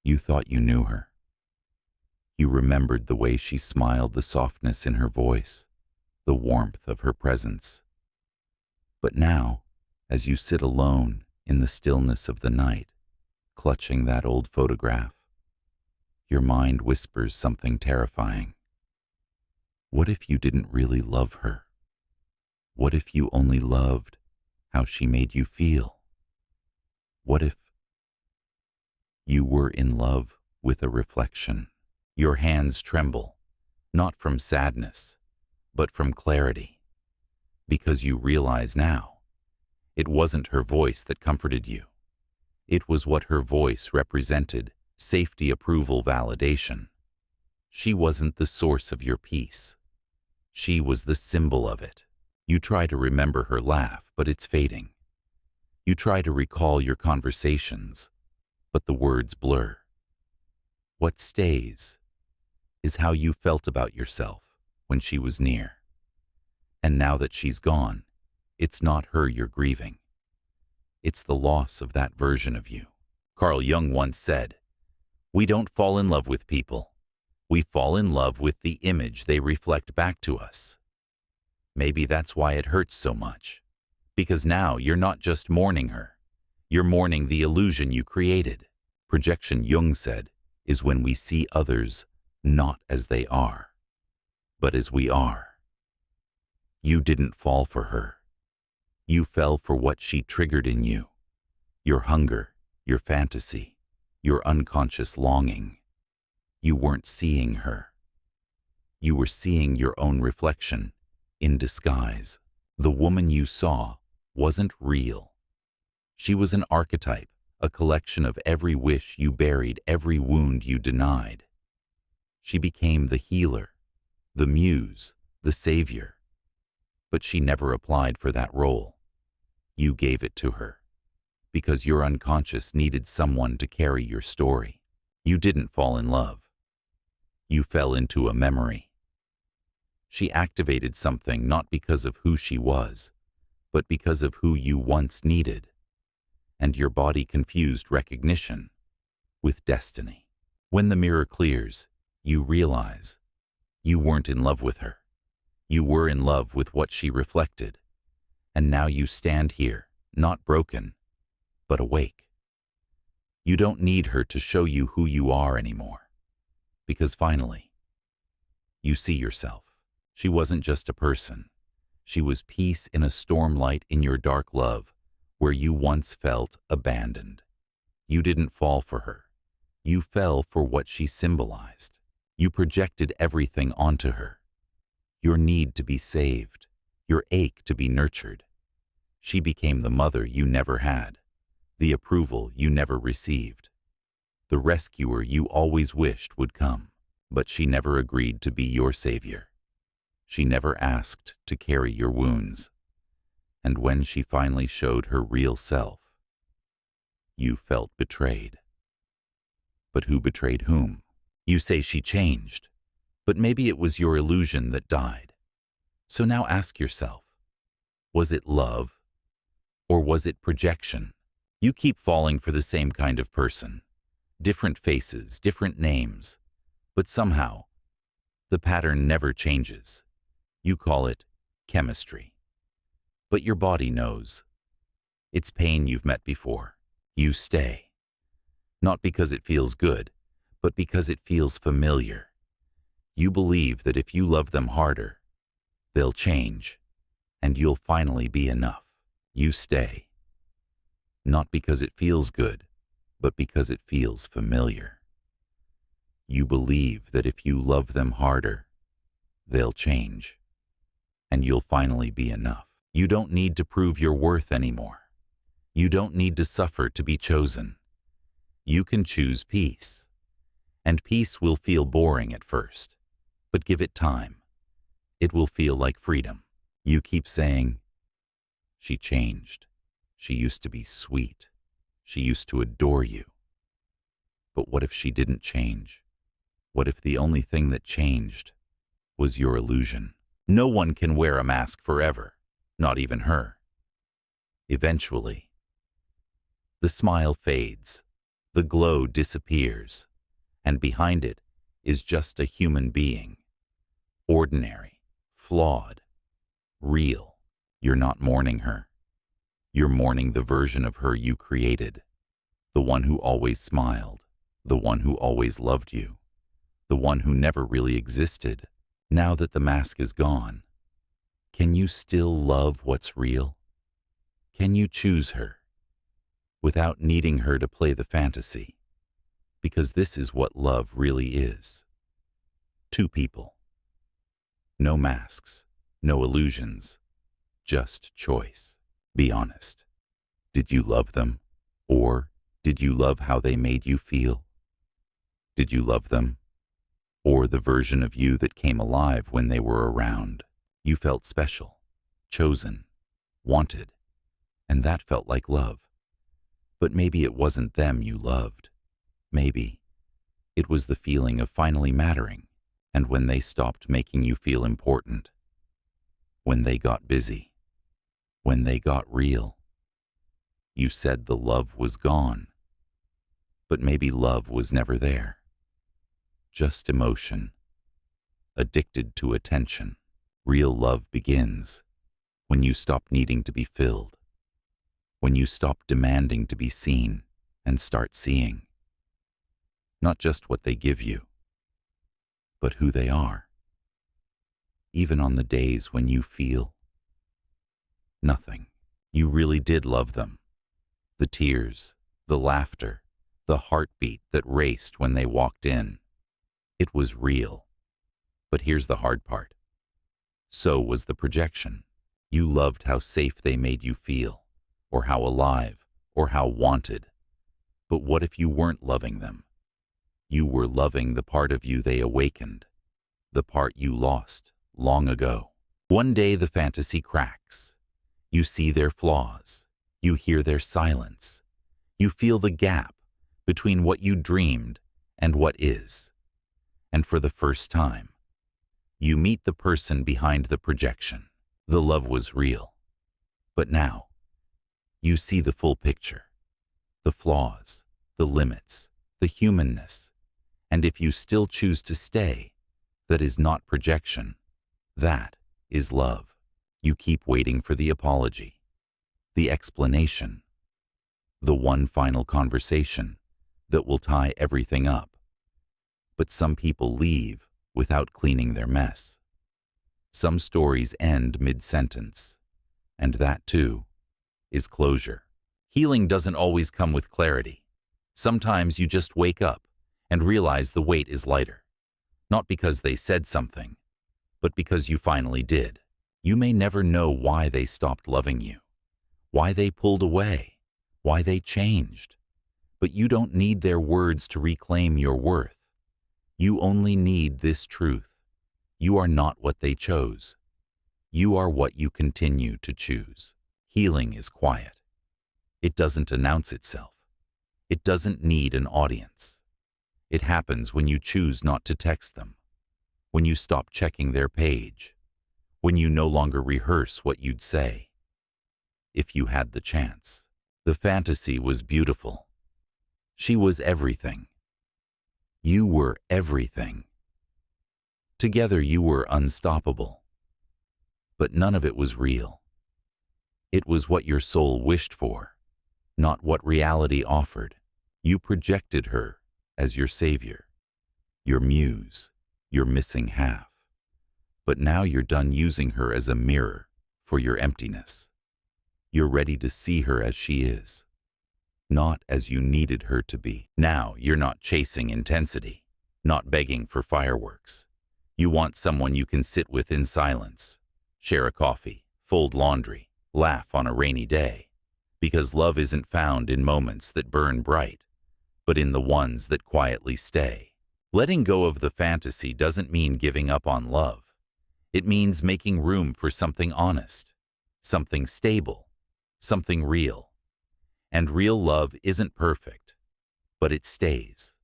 You thought you knew her. You remembered the way she smiled, the softness in her voice, the warmth of her presence. But now, as you sit alone in the stillness of the night, clutching that old photograph, your mind whispers something terrifying. What if you didn't really love her? What if you only loved how she made you feel? What if you were in love with a reflection? Your hands tremble, not from sadness, but from clarity, because you realize now, it wasn't her voice that comforted you. It was what her voice represented: safety, approval, validation. She wasn't the source of your peace. She was the symbol of it. You try to remember her laugh, but it's fading. You try to recall your conversations, but the words blur. What stays is how you felt about yourself when she was near. And now that she's gone, it's not her you're grieving. It's the loss of that version of you. Carl Jung once said, "We don't fall in love with people. We fall in love with the image they reflect back to us." Maybe that's why it hurts so much. Because now you're not just mourning her. You're mourning the illusion you created. Projection, Jung said, is when we see others not as they are, but as we are. You didn't fall for her. You fell for what she triggered in you. Your hunger, your fantasy, your unconscious longing. You weren't seeing her. You were seeing your own reflection in disguise. The woman you saw wasn't real. She was an archetype, a collection of every wish you buried, every wound you denied. She became the healer, the muse, the savior. But she never applied for that role. You gave it to her, because your unconscious needed someone to carry your story. You didn't fall in love. You fell into a memory. She activated something not because of who she was, but because of who you once needed. And your body confused recognition with destiny. When the mirror clears, you realize you weren't in love with her. You were in love with what she reflected. And now you stand here, not broken, but awake. You don't need her to show you who you are anymore. Because finally, you see yourself. She wasn't just a person. She was peace in a stormlight in your dark love, where you once felt abandoned. You didn't fall for her. You fell for what she symbolized. You projected everything onto her. Your need to be saved, your ache to be nurtured. She became the mother you never had, the approval you never received, the rescuer you always wished would come. But she never agreed to be your savior. She never asked to carry your wounds. And when she finally showed her real self, you felt betrayed. But who betrayed whom? You say she changed, but maybe it was your illusion that died. So now ask yourself, was it love or was it projection? You keep falling for the same kind of person, different faces, different names, but somehow the pattern never changes. You call it chemistry. But your body knows. It's pain you've met before. You stay. Not because it feels good, but because it feels familiar. You believe that if you love them harder, they'll change, and you'll finally be enough. You stay. Not because it feels good, but because it feels familiar. You believe that if you love them harder, they'll change, and you'll finally be enough. You don't need to prove your worth anymore. You don't need to suffer to be chosen. You can choose peace. And peace will feel boring at first, but give it time. It will feel like freedom. You keep saying, she changed. She used to be sweet. She used to adore you. But what if she didn't change? What if the only thing that changed was your illusion? No one can wear a mask forever, not even her. Eventually, the smile fades, The glow disappears, and behind it is just a human being. Ordinary, flawed, real. You're not mourning her. You're mourning the version of her you created. The one who always smiled. The one who always loved you. The one who never really existed. Now that the mask is gone, can you still love what's real? Can you choose her without needing her to play the fantasy? Because this is what love really is. Two people. No masks, no illusions, just choice. Be honest. Did you love them? Or did you love how they made you feel? Did you love them? Or the version of you that came alive when they were around? You felt special, chosen, wanted, and that felt like love. But maybe it wasn't them you loved. Maybe it was the feeling of finally mattering, and when they stopped making you feel important, when they got busy, when they got real. You said the love was gone, but maybe love was never there. Just emotion, addicted to attention. Real love begins when you stop needing to be filled, when you stop demanding to be seen and start seeing, not just what they give you, but who they are, even on the days when you feel nothing. You really did love them. The tears, the laughter, the heartbeat that raced when they walked in. It was real. But here's the hard part. So was the projection. You loved how safe they made you feel, or how alive, or how wanted. But what if you weren't loving them? You were loving the part of you they awakened, the part you lost long ago. One day the fantasy cracks. You see their flaws. You hear their silence. You feel the gap between what you dreamed and what is. And for the first time, you meet the person behind the projection. The love was real. But now, you see the full picture. The flaws, the limits, the humanness. And if you still choose to stay, that is not projection. That is love. You keep waiting for the apology, the explanation, the one final conversation that will tie everything up. But some people leave without cleaning their mess. Some stories end mid-sentence, and that, too, is closure. Healing doesn't always come with clarity. Sometimes you just wake up and realize the weight is lighter, not because they said something, but because you finally did. You may never know why they stopped loving you, why they pulled away, why they changed, but you don't need their words to reclaim your worth. You only need this truth. You are not what they chose. You are what you continue to choose. Healing is quiet. It doesn't announce itself. It doesn't need an audience. It happens when you choose not to text them, when you stop checking their page, when you no longer rehearse what you'd say. If you had the chance. The fantasy was beautiful. She was everything. You were everything. Together you were unstoppable. But none of it was real. It was what your soul wished for, not what reality offered. You projected her as your savior, your muse, your missing half. But now you're done using her as a mirror for your emptiness. You're ready to see her as she is, not as you needed her to be. Now you're not chasing intensity, not begging for fireworks. You want someone you can sit with in silence, share a coffee, fold laundry, laugh on a rainy day. Because love isn't found in moments that burn bright, but in the ones that quietly stay. Letting go of the fantasy doesn't mean giving up on love. It means making room for something honest, something stable, something real. And real love isn't perfect, but it stays.